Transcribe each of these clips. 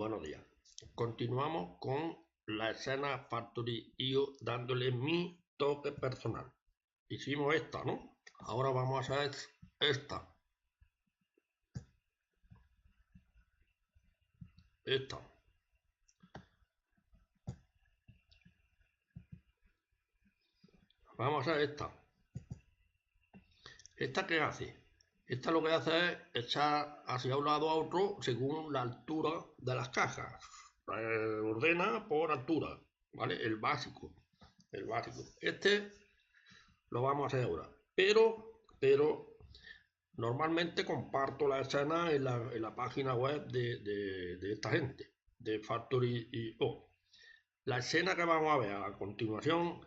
Buenos días. Continuamos con la escena Factory IO dándole mi toque personal. Hicimos esta, ¿no? Ahora vamos a hacer esta. Vamos a hacer esta. ¿Esta qué hace? Esta lo que hace es echar hacia un lado a otro según la altura de las cajas. Ordena por altura, ¿vale? El básico. Este lo vamos a hacer ahora. Pero normalmente comparto la escena en la página web de esta gente, de Factory.io. La escena que vamos a ver a continuación,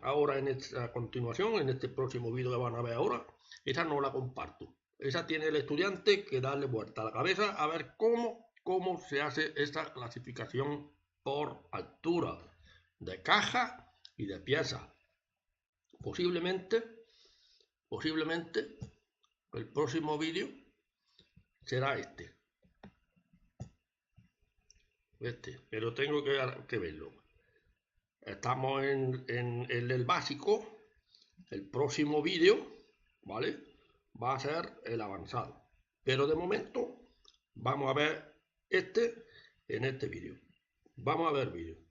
en este próximo vídeo que van a ver ahora, esa no la comparto. Esa tiene el estudiante que darle vuelta a la cabeza a ver cómo se hace esta clasificación por altura de caja y de piezas. Posiblemente el próximo vídeo será este, pero tengo que verlo. Estamos en el básico. El próximo vídeo, ¿vale?, va a ser el avanzado, pero de momento vamos a ver en este vídeo. Vamos a ver vídeo.